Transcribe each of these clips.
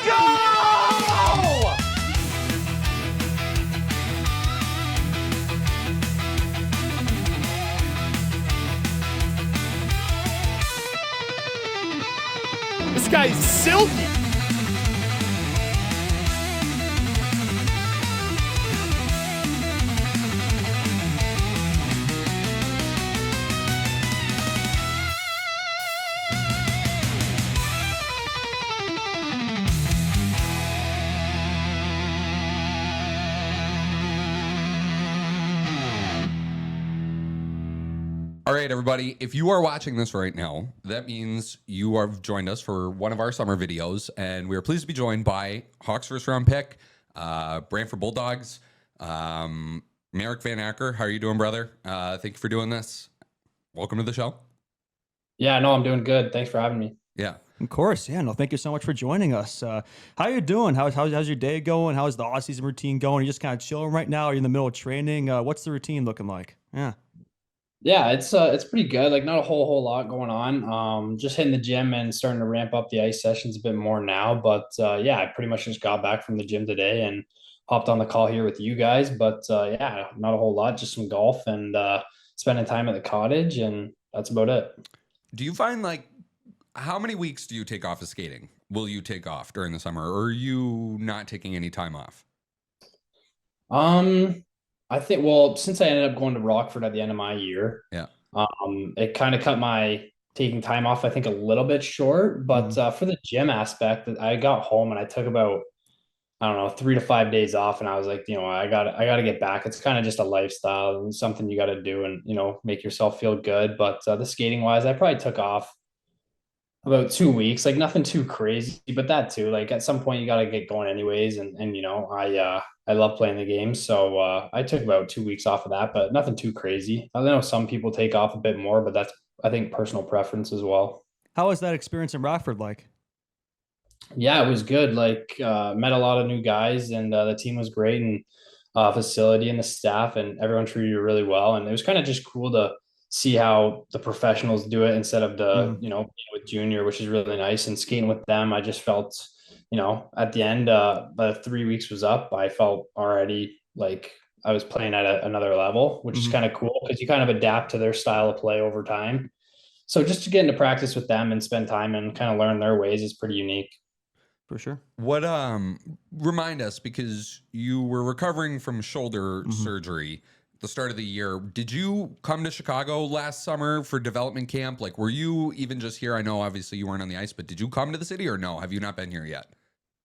Let's go! This guy's silky. All right, everybody, if you are watching this right now, that means you have joined us for one of our summer videos, and we are pleased to be joined by Hawks first round pick, Brford Bulldogs, Marek Vanacker. How are you doing, brother? Thank you for doing this. Welcome to the show. Yeah, no, I'm doing good. Thanks for having me. Yeah. Of course. Yeah, no, thank you so much for joining us. How you doing? How's your day going? How's the off-season routine going? Are you just kind of chilling right now? Are you in the middle of training? What's the routine looking like? Yeah. Yeah, it's pretty good. Like not a whole lot going on. Just hitting the gym and starting to ramp up the ice sessions a bit more now. But yeah, I pretty much just got back from the gym today and hopped on the call here with you guys. But yeah, not a whole lot, just some golf and spending time at the cottage, and that's about it. Do you find how many weeks do you take off of skating? Will you take off during the summer, or are you not taking any time off? I think, well, since I ended up going to Rockford at the end of my year, Yeah. it kind of cut my taking time off, I think, a little bit short. But for the gym aspect, I got home and I took about, I don't know, 3 to 5 days off, and I was like, I gotta get back. It's kind of just a lifestyle and something you got to do, and make yourself feel good. But the skating wise, I probably took off about 2 weeks, like nothing too crazy, but that too, like at some point you got to get going anyways. And I love playing the game. So I took about 2 weeks off of that, but nothing too crazy. I know some people take off a bit more, but that's, I think, personal preference as well. How was that experience in Rockford like? Yeah, it was good. Like met a lot of new guys, and the team was great, and facility and the staff and everyone treated you really well. And it was kind of just cool to see how the professionals do it instead of the, with junior, which is really nice. And skating with them, I just felt, at the end, by 3 weeks was up, I felt already like I was playing at another level, which is kind of cool because you kind of adapt to their style of play over time. So just to get into practice with them and spend time and kind of learn their ways is pretty unique. For sure. What remind us, because you were recovering from shoulder surgery the start of the year. Did you come to Chicago last summer for development camp? Like, were you even just here? I know obviously you weren't on the ice, but did you come to the city, or no? Have you not been here yet?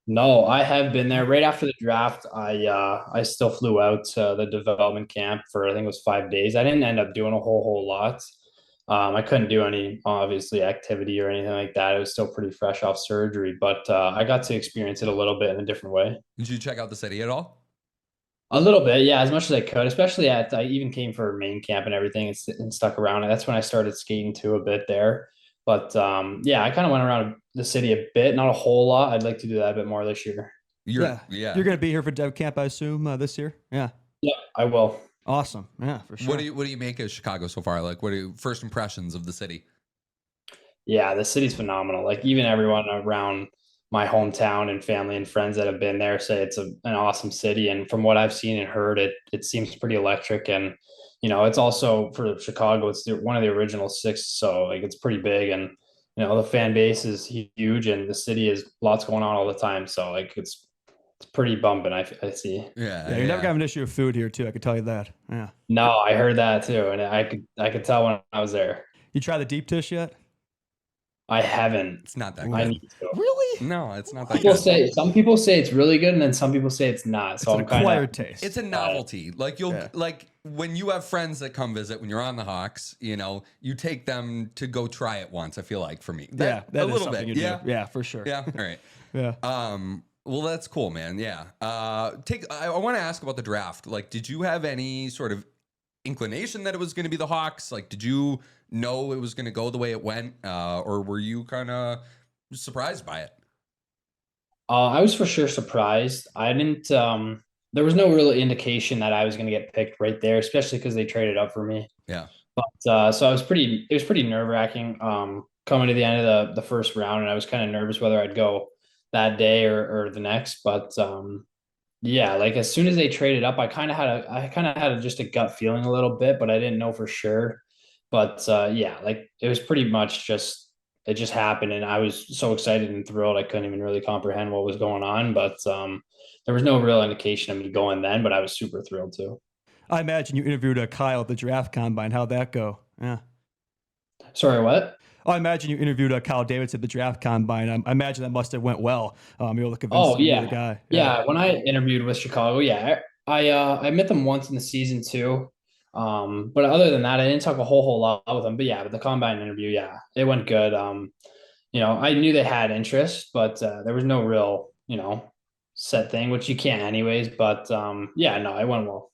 No, I have been there. Right after the draft, I still flew out to the development camp for, I think it was 5 days. I didn't end up doing a whole lot. I couldn't do any, obviously, activity or anything like that. It was still pretty fresh off surgery, but I got to experience it a little bit in a different way. Did you check out the city at all? A little bit, yeah, as much as I could, especially I even came for main camp and everything, and stuck around. And that's when I started skating too a bit there. But yeah, I kind of went around the city a bit, not a whole lot. I'd like to do that a bit more this year. Yeah. You're going to be here for dev camp, I assume, this year? Yeah. Yeah, I will. Awesome. Yeah, for sure. What do you make of Chicago so far? Like, what are your first impressions of the city? Yeah, the city's phenomenal. Like even everyone around my hometown and family and friends that have been there say it's an awesome city. And from what I've seen and heard, it seems pretty electric. And it's also, for Chicago, it's one of the original six, so like it's pretty big. And the fan base is huge, and the city is lots going on all the time. So like it's pretty bumping. I see. Yeah, you're never gonna have an issue with food here too. I could tell you that. Yeah. No, I heard that too, and I could tell when I was there. You try the deep dish yet? I haven't. It's not that good. I need to. Really? No, it's not that good. Some people say it's really good, and then some people say it's not. So it's an acquired taste. It's a novelty. Like like when you have friends that come visit when you're on the Hawks, you take them to go try it once. I feel like, for me, that a little bit. Yeah, for sure. Yeah. All right. Yeah. Well, that's cool, man. Yeah. I want to ask about the draft. Like, did you have any sort of inclination that it was going to be the Hawks? Like, did you know it was going to go the way it went, or were you kind of surprised by it? I was for sure surprised. I didn't. There was no real indication that I was going to get picked right there, especially because they traded up for me. Yeah. But so it was pretty nerve wracking coming to the end of the first round, and I was kind of nervous whether I'd go that day or the next. But yeah, like as soon as they traded up, I kind of had just a gut feeling a little bit, but I didn't know for sure. But yeah, like it was pretty much just it just happened, and I was so excited and thrilled I couldn't even really comprehend what was going on. But there was no real indication of me going then, but I was super thrilled too. I imagine you interviewed Kyle at the draft combine. How'd that go? Yeah. Sorry, what? Oh, I imagine you interviewed Kyle Davis at the draft combine. I imagine that must have went well. You're able to convince Oh him you're the yeah, guy. Yeah. yeah. When I interviewed with Chicago, yeah, I met them once in the season too. But other than that, I didn't talk a whole lot with them. But yeah, but the combine interview, yeah, it went good. I knew they had interest, but there was no real, set thing, which you can't anyways. But yeah, no, it went well.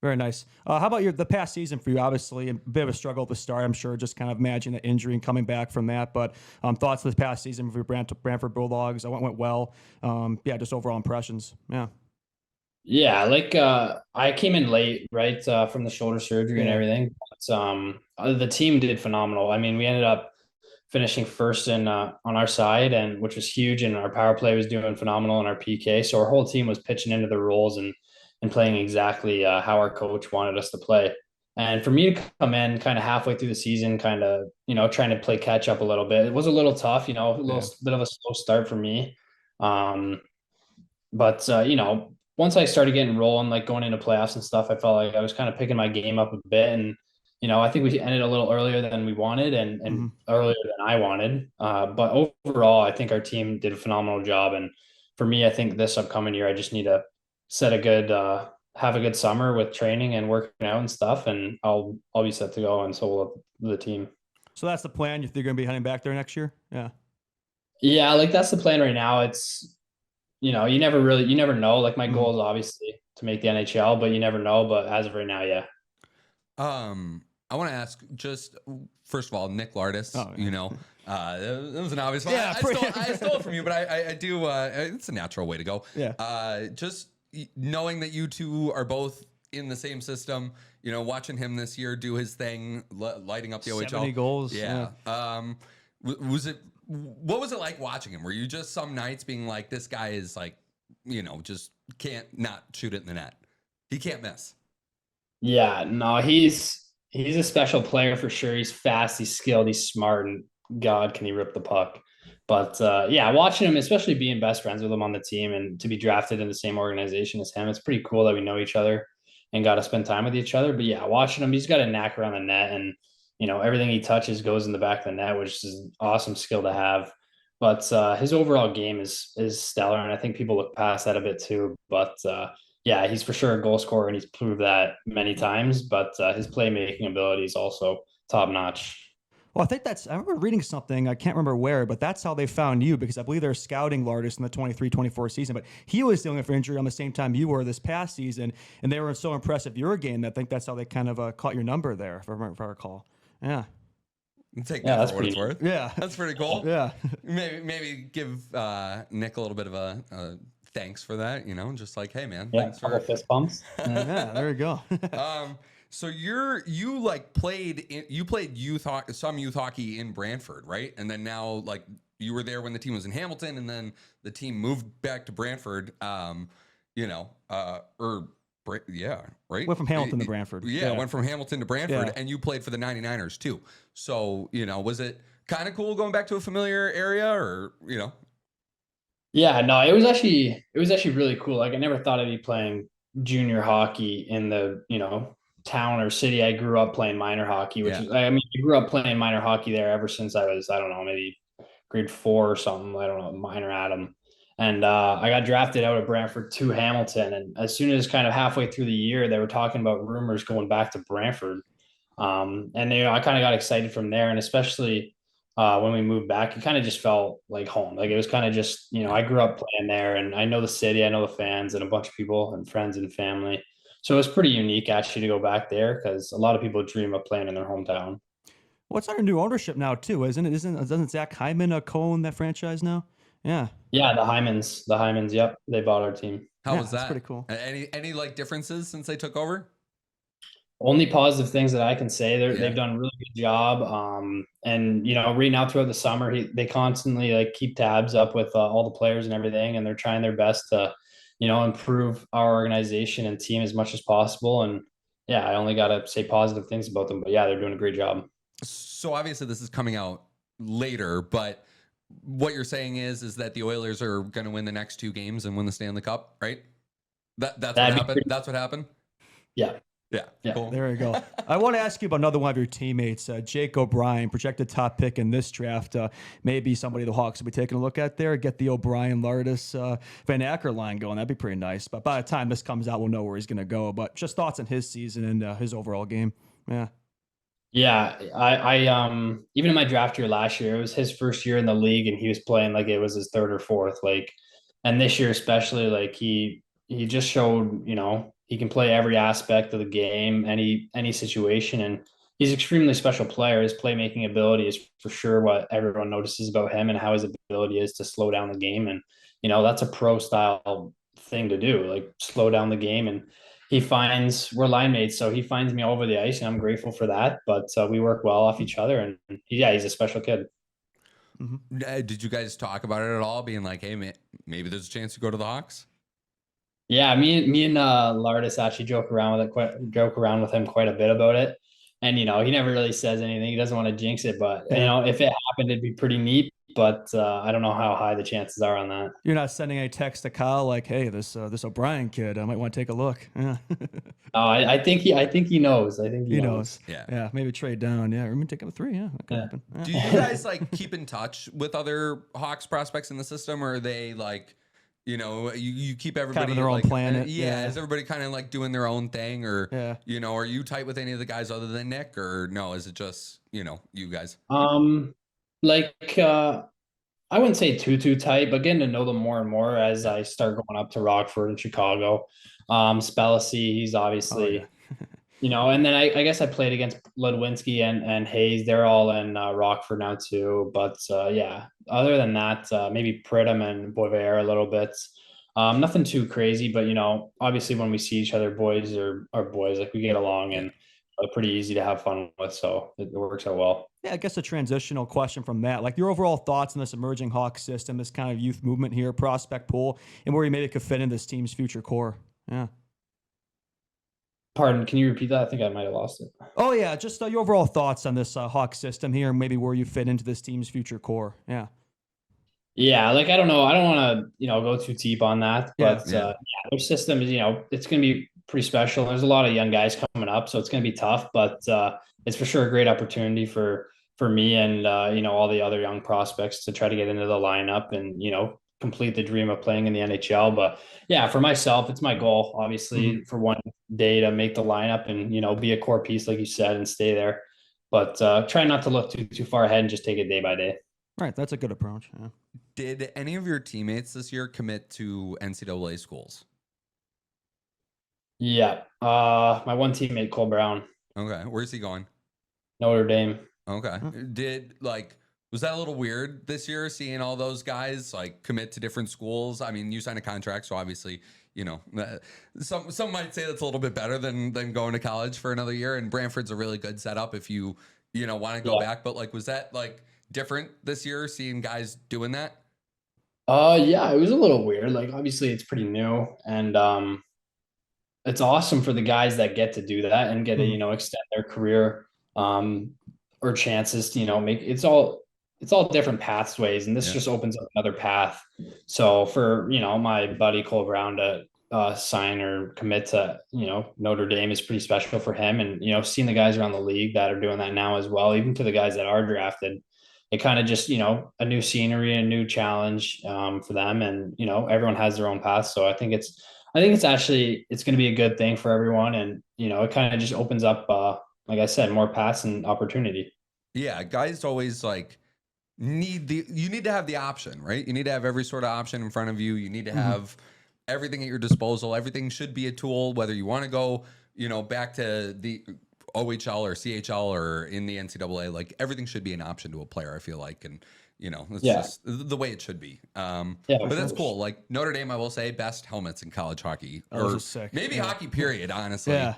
Very nice. How about the past season for you? Obviously, a bit of a struggle at the start. I'm sure, just kind of managing the injury and coming back from that. But thoughts of the past season for your Brantford Bulldogs? I went well. Yeah, just overall impressions. Yeah. Yeah, like I came in late, right, from the shoulder surgery and Yeah. everything. But the team did phenomenal. I mean, we ended up finishing first in on our side, and which was huge. And our power play was doing phenomenal, and our PK. So our whole team was pitching into the roles and playing exactly how our coach wanted us to play. And for me to come in kind of halfway through the season, kind of trying to play catch up a little bit, it was a little tough. A little Yeah. bit of a slow start for me. Um, but once I started getting rolling, like going into playoffs and stuff, I felt like I was kind of picking my game up a bit. And I think we ended a little earlier than we wanted and Hmm. earlier than I wanted. But overall, I think our team did a phenomenal job. And for me, I think this upcoming year, I just need to set a good have a good summer with training and working out and stuff, and I'll be set to go. And so will the team. So that's the plan. You're going to be heading back there next year. Yeah. Yeah, like that's the plan right now. It's you never know. Like my Mhm. goal is obviously to make the NHL, but you never know. But as of right now, yeah. I want to ask just first of all, Nick Lardis. Oh, yeah. That was an obvious one. Yeah, I stole it from you, but I do. It's a natural way to go. Yeah. Just knowing that you two are both in the same system. Watching him this year do his thing, lighting up the 70 OHL goals. Yeah. Was it? What was it like watching him? Were you just some nights being like, this guy is like, just can't not shoot it in the net. He can't miss. Yeah, no, he's a special player for sure. He's fast, he's skilled, he's smart, and God, can he rip the puck. But yeah, watching him, especially being best friends with him on the team and to be drafted in the same organization as him, it's pretty cool that we know each other and got to spend time with each other. But yeah, watching him, he's got a knack around the net, and everything he touches goes in the back of the net, which is an awesome skill to have. But his overall game is stellar, and I think people look past that a bit too. But yeah, he's for sure a goal scorer, and he's proved that many times. But his playmaking ability is also top notch. Well, I remember reading something, I can't remember where, but that's how they found you, because I believe they're scouting Lardis in the 23-24 season, but he was dealing with injury on the same time you were this past season, and they were so impressed with your game that I think that's how they kind of caught your number there, if I recall. Yeah. Take Yeah, that that's for what it's pretty worth. Yeah. That's pretty cool. Yeah. Maybe give Nick a little bit of a thanks for that. Just like, hey man, Yeah, thanks couple for. fist bumps. Yeah, there you go. So you played some youth hockey in Brantford, right? And then now like you were there when the team was in Hamilton, and then the team moved back to Brantford. Yeah, right. Went from Hamilton to Brantford. Yeah, went from Hamilton to Brantford, Yeah. and you played for the 99ers too. So was it kind of cool going back to a familiar area, or Yeah, no, it was actually really cool. Like I never thought I'd be playing junior hockey in the, town or city I grew up playing minor hockey, which Yeah. is I mean, I grew up playing minor hockey there ever since I was, I don't know, maybe grade 4 or something. I don't know, minor Adam. And I got drafted out of Brantford to Hamilton. And as soon as kind of halfway through the year, they were talking about rumors going back to Brantford. And I kind of got excited from there, and especially when we moved back, it kind of just felt like home. Like it was kind of just, I grew up playing there, and I know the city, I know the fans, and a bunch of people and friends and family. So it was pretty unique actually to go back there because a lot of people dream of playing in their hometown. Well, it's under new ownership now too, isn't it? Doesn't Zach Hyman co-own that franchise now? Yeah. Yeah, the Hymans, yep, they bought our team. how Yeah, was that's that? pretty cool. Any like differences since they took over? Only positive things that I can say. They've Yeah. done a really good job. And right now throughout the summer, they constantly like keep tabs up with all the players and everything, and they're trying their best to, improve our organization and team as much as possible. And yeah, I only got to say positive things about them. But yeah, they're doing a great job. So obviously this is coming out later, but what you're saying is that the Oilers are going to win the next 2 games and win the Stanley Cup, right? That's what That'd be happened. pretty- That's what happened. Yeah. Yeah. Yeah. Cool. There you go. I want to ask you about another one of your teammates, Jake O'Brien, projected top pick in this draft. Maybe somebody the Hawks will be taking a look at there. Get the O'Brien, Lardis, Vanacker line going. That'd be pretty nice. But by the time this comes out, we'll know where he's going to go. But just thoughts on his season and his overall game. Yeah. Yeah, I even in my draft year last year, it was his first year in the league, and he was playing like it was his third or fourth. Like, and this year especially, like he just showed, he can play every aspect of the game, any situation, and he's an extremely special player. His playmaking ability is for sure what everyone notices about him, and how his ability is to slow down the game. And that's a pro style thing to do, like slow down the game. And we're line mates, so he finds me all over the ice, and I'm grateful for that. But we work well off each other, and yeah, he's a special kid. Did you guys talk about it at all? Being like, hey, maybe there's a chance to go to the Hawks. Yeah, me and Lardis actually joke around with him quite a bit about it. And he never really says anything. He doesn't want to jinx it, but if it happened, it'd be pretty neat. But I don't know how high the chances are on that. You're not sending a text to Kyle like, "Hey, this O'Brien kid, I might want to take a look." Yeah. I think he knows. I think he knows. Yeah. Maybe trade down. Yeah, or maybe take up a 3. Yeah, that could happen. Yeah. Do you guys like keep in touch with other Hawks prospects in the system, or are they like, you keep everybody Kind of their own like, planet. Yeah, is everybody kind of like doing their own thing, or Yeah. are you tight with any of the guys other than Nick, or no? Is it just you guys? Like I wouldn't say too tight, but getting to know them more and more as I start going up to Rockford and Chicago. Spellacy, he's obviously, and then I guess I played against Ludwinski and Hayes. They're all in Rockford now too. But yeah, other than that, maybe Pridham and Boisvert a little bit. Nothing too crazy, but obviously when we see each other, boys are boys, like we get along and pretty easy to have fun with. So it works out well. Yeah, I guess a transitional question from that. Like your overall thoughts on this emerging Hawks system, this kind of youth movement here, prospect pool, and where you maybe could fit in this team's future core. Yeah. Pardon, can you repeat that? I think I might have lost it. Oh, yeah, just your overall thoughts on this Hawks system here, and maybe where you fit into this team's future core. Yeah. Yeah, like I don't know. I don't want to, go too deep on that, but Yeah. their system is, it's going to be pretty special. There's a lot of young guys coming up, so it's going to be tough, but it's for sure a great opportunity for me and all the other young prospects to try to get into the lineup and complete the dream of playing in the NHL. But yeah, for myself, it's my goal, obviously, for one day to make the lineup and be a core piece, like you said, and stay there. But try not to look too far ahead and just take it day by day. Right, that's a good approach. Yeah. Did any of your teammates this year commit to NCAA schools? Yeah, my one teammate Cole Brown, Okay, where's he going? Notre Dame. Okay, was that a little weird this year, seeing all those guys like commit to different schools? I mean, you signed a contract, so obviously, some might say that's a little bit better than going to college for another year. And Brantford's a really good setup if you want to go back. But like, was that like different this year, seeing guys doing that? Yeah, it was a little weird. Like, obviously, it's pretty new, and it's awesome for the guys that get to do that and get to extend their career, or chances to make it's all different pathways, and this just opens up another path. So for my buddy Cole Brown to sign or commit to Notre Dame is pretty special for him, and seeing the guys around the league that are doing that now as well, even to the guys that are drafted, it kind of just a new scenery, a new challenge for them, and everyone has their own path. So I think it's actually it's going to be a good thing for everyone, and it kind of just opens up like I said, more paths and opportunity. Yeah, guys always like you need to have the option, right? You need to have every sort of option in front of you. You need to have everything at your disposal. Everything should be a tool, whether you want to go, back to the OHL or CHL or in the NCAA. Like everything should be an option to a player, I feel like, and it's just the way it should be. But that's cool. Like Notre Dame, I will say, best helmets in college hockey, or sick. maybe hockey period. Honestly, Yeah.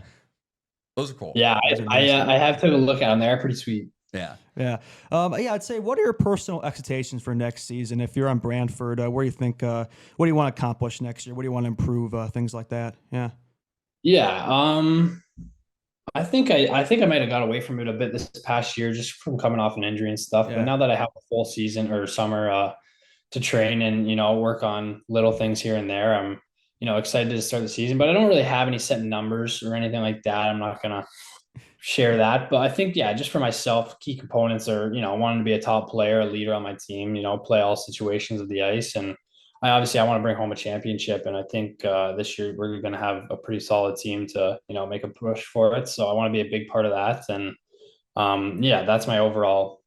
Those are cool. Yeah, Those are nice. I have taken a look at them. They're pretty sweet. Yeah. Yeah. I'd say, what are your personal expectations for next season? If you're on Brantford, where do you think, what do you want to accomplish next year? What do you want to improve? Things like that. Yeah. Yeah. I think I might have got away from it a bit this past year just from coming off an injury and stuff. But Yeah. now that I have a full season or summer to train and, work on little things here and there, I'm, excited to start the season. But I don't really have any set numbers or anything like that. I'm not gonna share that. But I think, yeah, just for myself, key components are, wanting to be a top player, a leader on my team, play all situations of the ice. And I want to bring home a championship. And I think this year we're going to have a pretty solid team to, make a push for it. So I want to be a big part of that. And yeah, that's my overall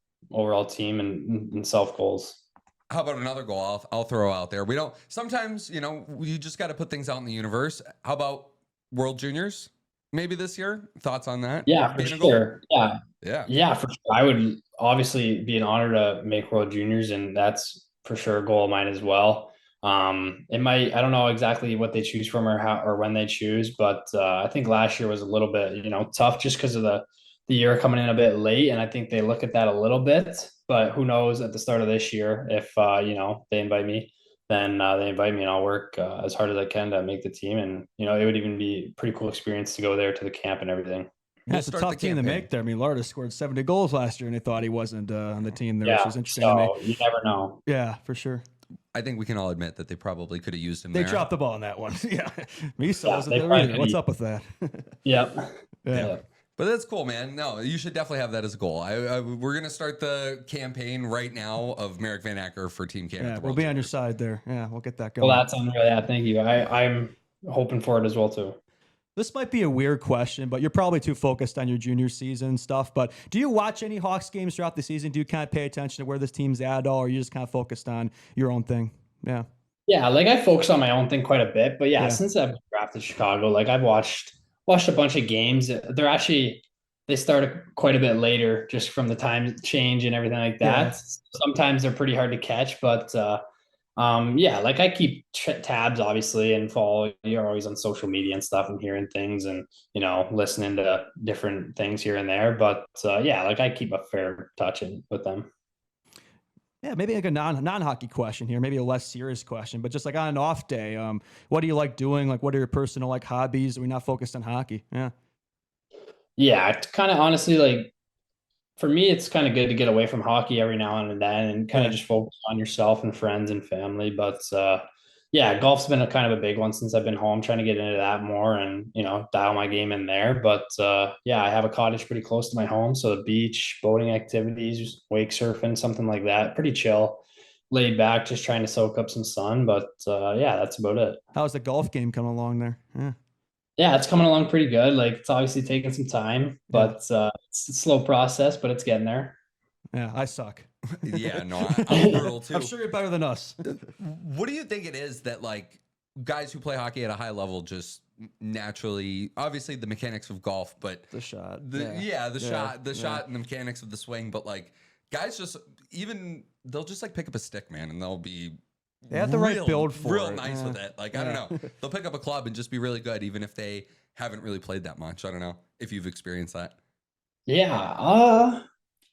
team and self goals. How about another goal I'll throw out there? We don't sometimes, you just got to put things out in the universe. How about World Juniors? Maybe this year. Thoughts on that? Yeah, for sure. Yeah, for sure. I would obviously be an honor to make World Juniors, and that's for sure a goal of mine as well. It might, I don't know exactly what they choose from or how or when they choose, but I think last year was a little bit, tough just because of the year coming in a bit late, and I think they look at that a little bit. But who knows at the start of this year if they invite me, then they invite me and I'll work as hard as I can to make the team. And, it would even be a pretty cool experience to go there to the camp and everything. Yeah, it's a tough team to make there. I mean, Larda scored 70 goals last year, and they thought he wasn't on the team there, which is interesting to me. You never know. Yeah, for sure. I think we can all admit that they probably could have used him They there. dropped the ball on that one. Yeah. Misa wasn't there either. What's up with that? Yep. Yeah. But that's cool, man. No, you should definitely have that as a goal. We're going to start the campaign right now of Marek Vanacker for Team Canada. Yeah, we'll be on your side there. Yeah, we'll get that going. Well, that's unreal. Yeah, thank you. I'm hoping for it as well, too. This might be a weird question, but you're probably too focused on your junior season stuff. But do you watch any Hawks games throughout the season? Do you kind of pay attention to where this team's at all, or are you just kind of focused on your own thing? Yeah. Yeah, like I focus on my own thing quite a bit. But yeah. Since I've drafted Chicago, like I've watched a bunch of games. They started quite a bit later just from the time change and everything like that. Yeah. Sometimes they're pretty hard to catch, but like I keep tabs obviously and follow. You're always on social media and stuff and hearing things and, listening to different things here and there. But like I keep a fair touch with them. Yeah, maybe like a non-hockey question here, maybe a less serious question, but just like on an off day, what do you like doing? Like, what are your personal like hobbies? Are we not focused on hockey? Yeah. Yeah, it's kind of honestly like for me, it's kind of good to get away from hockey every now and then and kind of just focus on yourself and friends and family. But yeah, golf's been a kind of a big one since I've been home, trying to get into that more and, dial my game in there. But yeah, I have a cottage pretty close to my home. So the beach, boating activities, wake surfing, something like that. Pretty chill, laid back, just trying to soak up some sun. But yeah, that's about it. How's the golf game coming along there? Yeah. Yeah, it's coming along pretty good. Like it's obviously taking some time, but it's a slow process, but it's getting there. Yeah, I suck. Yeah, no, I'm brutal too. I'm sure you're better than us. What do you think it is that like guys who play hockey at a high level just naturally, obviously the mechanics of golf, but the shot, shot and the mechanics of the swing, but like guys just they'll just like pick up a stick, man, and they'll be they have the right build for real it. Nice with it. Like, I don't know. They'll pick up a club and just be really good, even if they haven't really played that much. I don't know if you've experienced that. Yeah.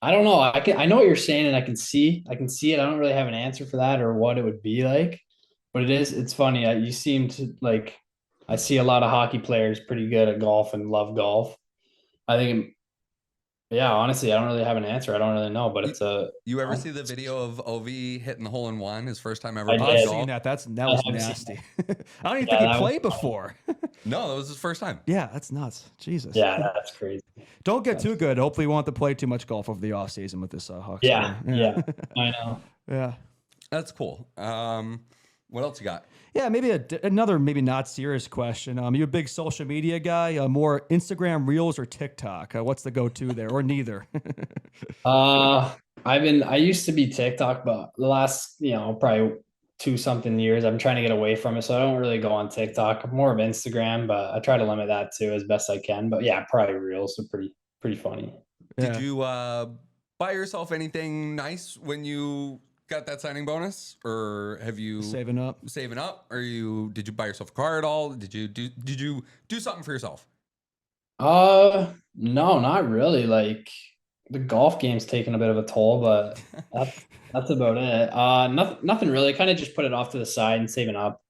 I don't know. I know what you're saying and I can see it. I don't really have an answer for that or what it would be like, but it's funny. You seem to like, I see a lot of hockey players pretty good at golf and love golf. I think, yeah, honestly, I don't really have an answer. I don't really know, but You ever see the video of Ovi hitting the hole in one his first time ever? I've seen that. That was nasty. I don't even think he played before. No, that was his first time. Yeah, that's nuts. Jesus. Yeah, that's crazy. Don't get too good. Hopefully, you won't have to play too much golf over the off season with this Hawks. Yeah, I know. Yeah, that's cool. What else you got? Yeah, maybe another maybe not serious question. You a big social media guy? More Instagram Reels or TikTok? What's the go-to there, or neither? I used to be TikTok, but the last probably 2-something years, I'm trying to get away from it, so I don't really go on TikTok. I'm more of Instagram, but I try to limit that too as best I can. But yeah, probably Reels are pretty funny. Yeah. Did you buy yourself anything nice when you got that signing bonus, or have you saving up, or did you buy yourself a car at all? Did you do something for yourself? No, not really. Like the golf game's taken a bit of a toll, but that's about it. Nothing really. Kind of just put it off to the side and saving up.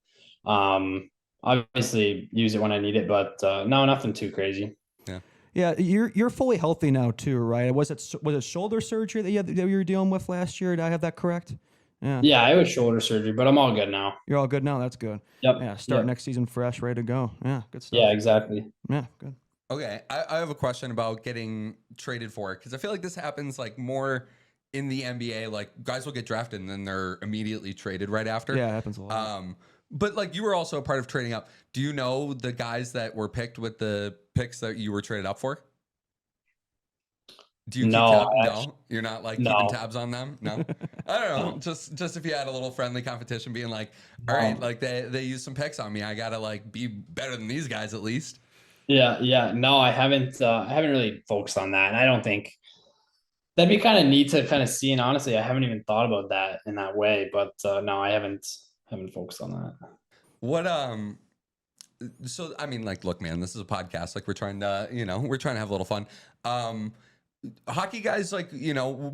Obviously use it when I need it, but no, nothing too crazy. Yeah. Yeah, you're fully healthy now too, right? Was it shoulder surgery that you were dealing with last year? Did I have that correct? Yeah. Yeah, I was shoulder surgery, but I'm all good now. You're all good now. That's good. Yep. Yeah, start Yep. next season fresh, ready to go. Yeah, good stuff. Yeah, exactly. Yeah, good. Okay, I have a question about getting traded for, because I feel like this happens like more in the NBA. Like guys will get drafted and then they're immediately traded right after. Yeah, it happens a lot. But like you were also a part of trading up. Do you know the guys that were picked with the picks that you were traded up for? Do you keep No, No, you're not like keeping no. tabs on them. No, I don't know. Just if you had a little friendly competition, being like, all right, like they used some picks on me. I gotta like be better than these guys at least. Yeah. No, I haven't really focused on that. And I don't think that'd be kind of neat to kind of see. And honestly, I haven't even thought about that in that way. But no, I haven't focused on that. What so I mean, like, look, man, this is a podcast. Like, we're trying to, we're trying to have a little fun. Hockey guys, like,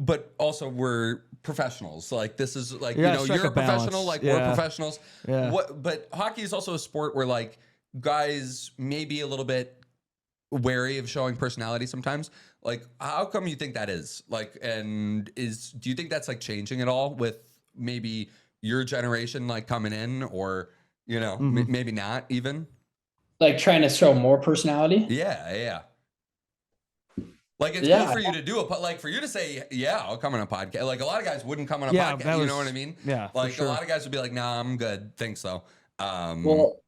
but also we're professionals. Like, this is like, strike you're a a professional, balance. like Yeah. we're professionals. Yeah. But hockey is also a sport where like guys may be a little bit wary of showing personality sometimes. Like, how come you think that is? Like, do you think that's like changing at all with maybe your generation like coming in, or maybe not even? Like trying to show more personality. Yeah. Like, it's Yeah. cool for you to do like for you to say, yeah, I'll come on a podcast. Like, a lot of guys wouldn't come on a Yeah, podcast. You know what I mean? Yeah, for Like sure. a lot of guys would be like, nah, I'm good. Thanks though. Well,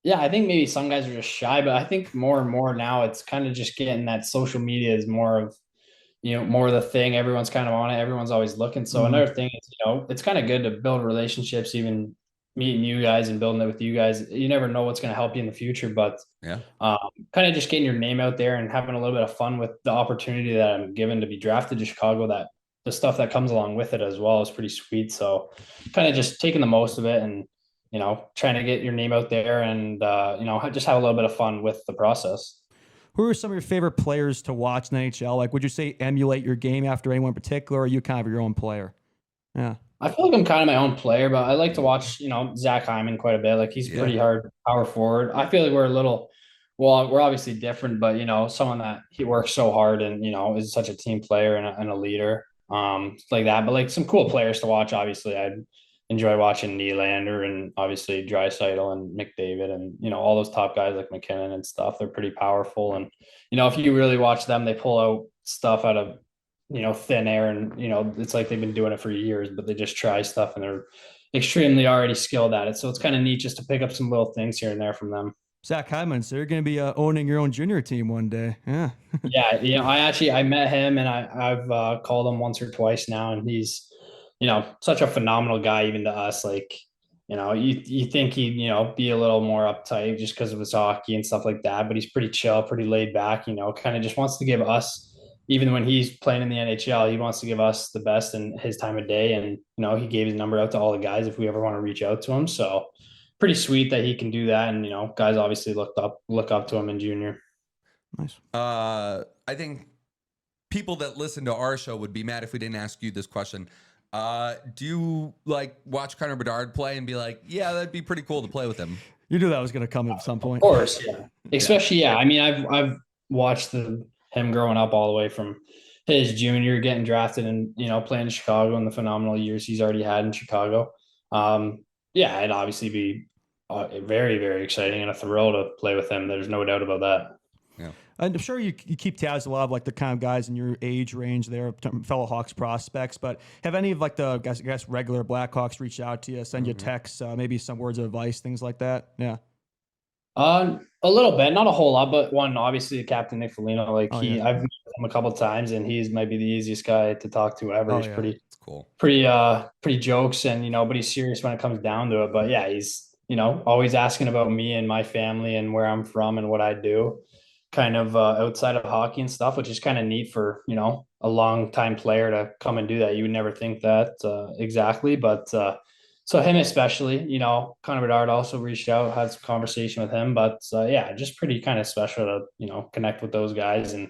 yeah, I think maybe some guys are just shy, but I think more and more now it's kind of just getting that social media is more of, more of the thing. Everyone's kind of on it. Everyone's always looking. So another thing is, it's kind of good to build relationships, even meeting you guys and building it with you guys. You never know what's going to help you in the future, but yeah. kind of just getting your name out there and having a little bit of fun with the opportunity that I'm given to be drafted to Chicago, that the stuff that comes along with it as well is pretty sweet. So kind of just taking the most of it and, trying to get your name out there and, just have a little bit of fun with the process. Who are some of your favorite players to watch in the NHL? Like, would you say emulate your game after anyone in particular, or are you kind of your own player? Yeah. I feel like I'm kind of my own player, but I like to watch, Zach Hyman quite a bit. Like he's pretty hard power forward. I feel like we're obviously different, but someone that he works so hard and, is such a team player and a leader, like that. But like some cool players to watch. Obviously, I enjoy watching Nylander and obviously Draisaitl and McDavid and, all those top guys like McKinnon and stuff. They're pretty powerful. And, if you really watch them, they pull out stuff out of, thin air and, it's like they've been doing it for years, but they just try stuff and they're extremely already skilled at it. So it's kind of neat just to pick up some little things here and there from them. Zach Hyman, so you're going to be owning your own junior team one day. Yeah. Yeah. I met him and I've called him once or twice now, and he's, such a phenomenal guy, even to us. Like, you think he'd, be a little more uptight just because of his hockey and stuff like that, but he's pretty chill, pretty laid back, kind of just wants to give us, even when he's playing in the NHL, he wants to give us the best in his time of day. And, he gave his number out to all the guys if we ever want to reach out to him. So pretty sweet that he can do that. And, guys obviously look up to him in junior. Nice. I think people that listen to our show would be mad if we didn't ask you this question. Do you like watch Connor Bedard play and be like, yeah, that'd be pretty cool to play with him? You knew that was going to come at some point. Of course. Yeah. Especially, yeah. I mean, I've watched him growing up all the way from his junior, getting drafted and, playing in Chicago and the phenomenal years he's already had in Chicago. Yeah, it'd obviously be very, very exciting and a thrill to play with him. There's no doubt about that. Yeah. I'm sure you keep tabs a lot of like the kind of guys in your age range there, fellow Hawks prospects, but have any of like the I guess regular Blackhawks reached out to you, send you texts, maybe some words of advice, things like that? Yeah. A little bit, not a whole lot, but one, obviously Captain Nick Foligno, like I've met him a couple of times and he's might be the easiest guy to talk to ever. He's pretty cool, pretty jokes and, but he's serious when it comes down to it. But yeah, he's, always asking about me and my family and where I'm from and what I do kind of outside of hockey and stuff, which is kind of neat for, a long time player to come and do that. You would never think that exactly, but So him especially, Connor Bedard also reached out, had some conversation with him, but yeah, just pretty kind of special to connect with those guys and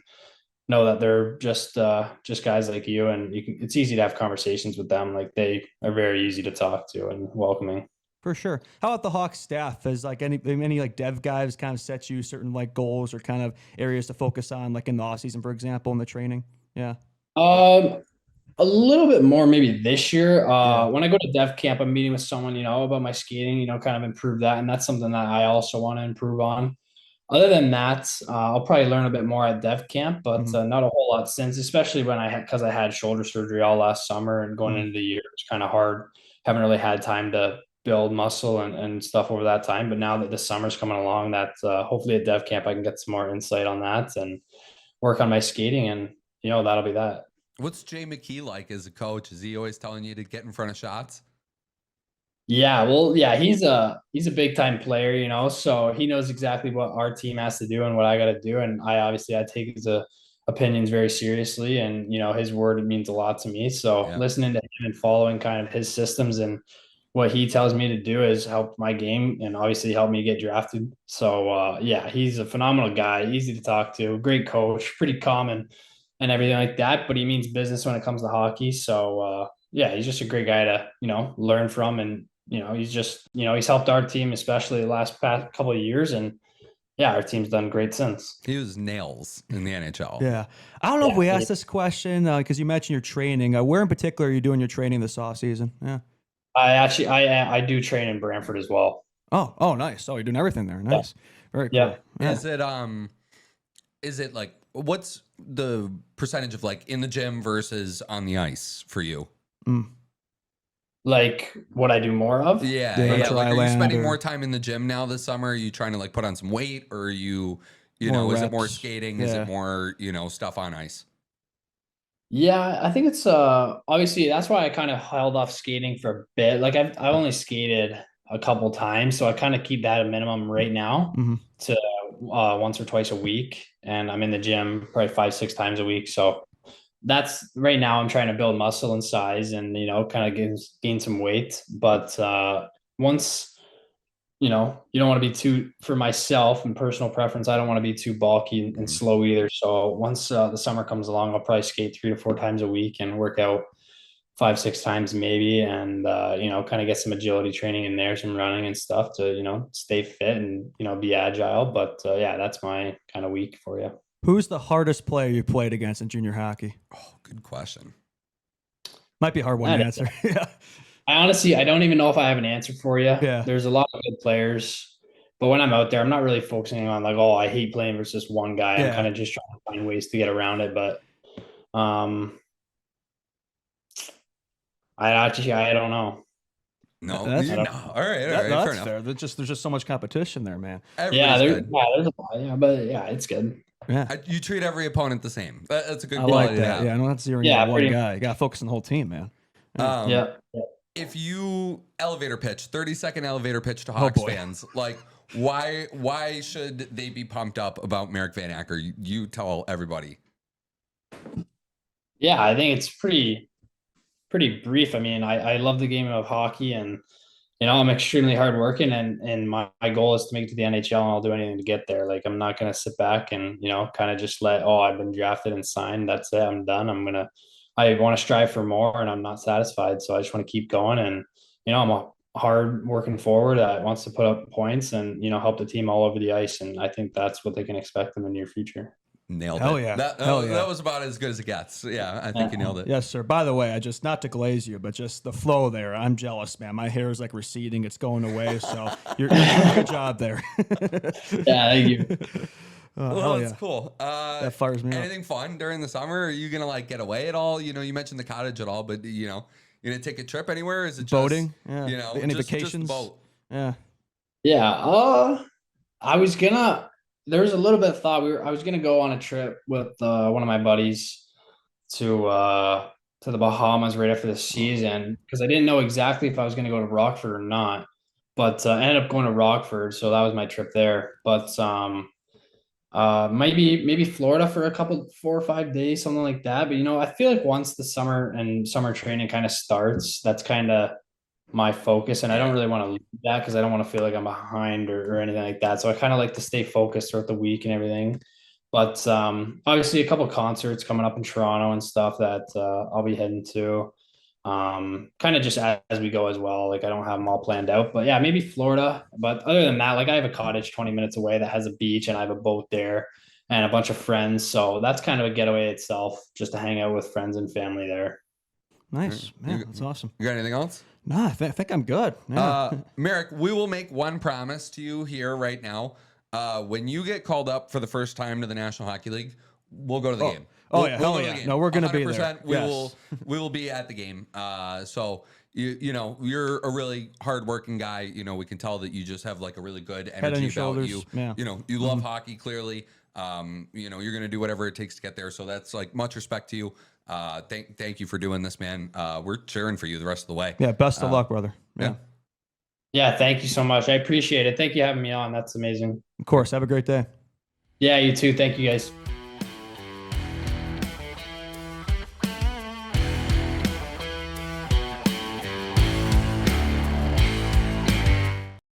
know that they're just guys like you, and it's easy to have conversations with them. Like they are very easy to talk to and welcoming. For sure. How about the Hawks staff? Is like any like dev guys kind of set you certain like goals or kind of areas to focus on, like in the off season, for example, in the training? Yeah. A little bit more maybe this year. Yeah. When I go to dev camp, I'm meeting with someone, about my skating, kind of improve that. And that's something that I also want to improve on. Other than that, I'll probably learn a bit more at dev camp, but not a whole lot since, especially when because I had shoulder surgery all last summer and going into the year, it's kind of hard. Haven't really had time to build muscle and stuff over that time. But now that the summer's coming along, that hopefully at dev camp, I can get some more insight on that and work on my skating, and, that'll be that. What's Jay McKee like as a coach? Is he always telling you to get in front of shots? Yeah, well, yeah, he's a big time player, so he knows exactly what our team has to do and what I got to do. And I take his opinions very seriously, and his word means a lot to me. So listening to him and following kind of his systems and what he tells me to do has helped my game and obviously helped me get drafted. So yeah, he's a phenomenal guy, easy to talk to, great coach, pretty calm and everything like that. But he means business when it comes to hockey. So yeah, he's just a great guy to learn from, and he's just he's helped our team especially the past couple of years, and yeah, our team's done great since. He was nails in the NHL. Yeah, I don't know if we asked this question because you mentioned your training. Where in particular are you doing your training this off season? Yeah, I do train in Brford as well. Oh, nice. Oh, you're doing everything there. Nice, very cool. Yeah. Is it like, what's the percentage of like in the gym versus on the ice for you? Like what I do more of? Yeah. Like, are you spending more time in the gym now this summer? Are you trying to like put on some weight, or are you know, is it more skating? Is it more, stuff on ice? Yeah, I think it's obviously that's why I kind of held off skating for a bit. Like I've only skated a couple times, so I kind of keep that at a minimum right now to once or twice a week, and I'm in the gym probably 5-6 times a week. So that's right now. I'm trying to build muscle and size, and kind of gain some weight. But once you don't want to be too, for myself and personal preference, I don't want to be too bulky and slow either. So once the summer comes along, I'll probably skate 3 to 4 times a week and work out 5-6 times maybe, and kind of get some agility training in there, some running and stuff to stay fit and be agile. But yeah, that's my kind of week for you. Who's the hardest player you played against in junior hockey? Oh, good question. Might be a hard one to answer. Yeah. I don't even know if I have an answer for you. Yeah. There's a lot of good players, but when I'm out there, I'm not really focusing on like, oh, I hate playing versus one guy. I'm kind of just trying to find ways to get around it. But I don't know. No, all right. That's fair. There's just so much competition there, man. There's a lot. But yeah, it's good. Yeah, you treat every opponent the same. That's a good I quality like that. to have. Yeah, I know that's zeroing in one guy. You got to focus on the whole team, man. Yeah. If you 30-second elevator pitch to Hawks fans, like why should they be pumped up about Marek Vanacker? You tell everybody. Yeah, I think it's pretty brief. I mean, I love the game of hockey, and I'm extremely hardworking, and my goal is to make it to the NHL, and I'll do anything to get there. Like I'm not gonna sit back and kind of just I've been drafted and signed, that's it, I'm done. I want to strive for more, and I'm not satisfied, so I just want to keep going. And I'm a hard working forward that wants to put up points and help the team all over the ice, and I think that's what they can expect in the near future. Nailed Hell it. Yeah. That was about as good as it gets. Yeah, I think you nailed it. Yes, sir. By the way, not to glaze you, but just the flow there. I'm jealous, man. My hair is like receding. It's going away. So you're doing a good job there. Yeah, thank you. Well, that's cool. That fires me up. Anything fun during the summer? Are you going to like get away at all? You mentioned the cottage at all, but you going to take a trip anywhere? Is it just boating? Yeah. Any vacations? Just the boat? Yeah. Yeah. There was a little bit of thought. I was gonna go on a trip with one of my buddies to the Bahamas right after the season, because I didn't know exactly if I was gonna go to Rockford or not. But I ended up going to Rockford, so that was my trip there. But maybe Florida for 4 or 5 days, something like that. But I feel like once the summer training kind of starts, that's kind of my focus, and I don't really want to lose that because I don't want to feel like I'm behind or anything like that. So I kind of like to stay focused throughout the week and everything. But obviously a couple concerts coming up in Toronto and stuff that I'll be heading to. Kind of just as we go as well. Like I don't have them all planned out, but yeah, maybe Florida. But other than that, like I have a cottage 20 minutes away that has a beach, and I have a boat there and a bunch of friends. So that's kind of a getaway itself, just to hang out with friends and family there. Nice, man. That's awesome. You got anything else? No, I think I'm good. Yeah. Merrick, we will make one promise to you here right now. When you get called up for the first time to the National Hockey League, we'll go to the game. Oh, We'll yeah, go hell to the yeah. game. No, we're gonna be there. 100%. Yes. We will be at the game. So you know, you're a really hardworking guy. You know, we can tell that you just have like a really good Head on energy your about shoulders. you. Yeah. You know, you love hockey clearly. You know, you're gonna do whatever it takes to get there. So that's like much respect to you. Thank you for doing this, man. We're cheering for you the rest of the way. Yeah, best of luck, brother. Yeah. Yeah, thank you so much. I appreciate it. Thank you for having me on. That's amazing. Of course. Have a great day. Yeah, you too. Thank you guys.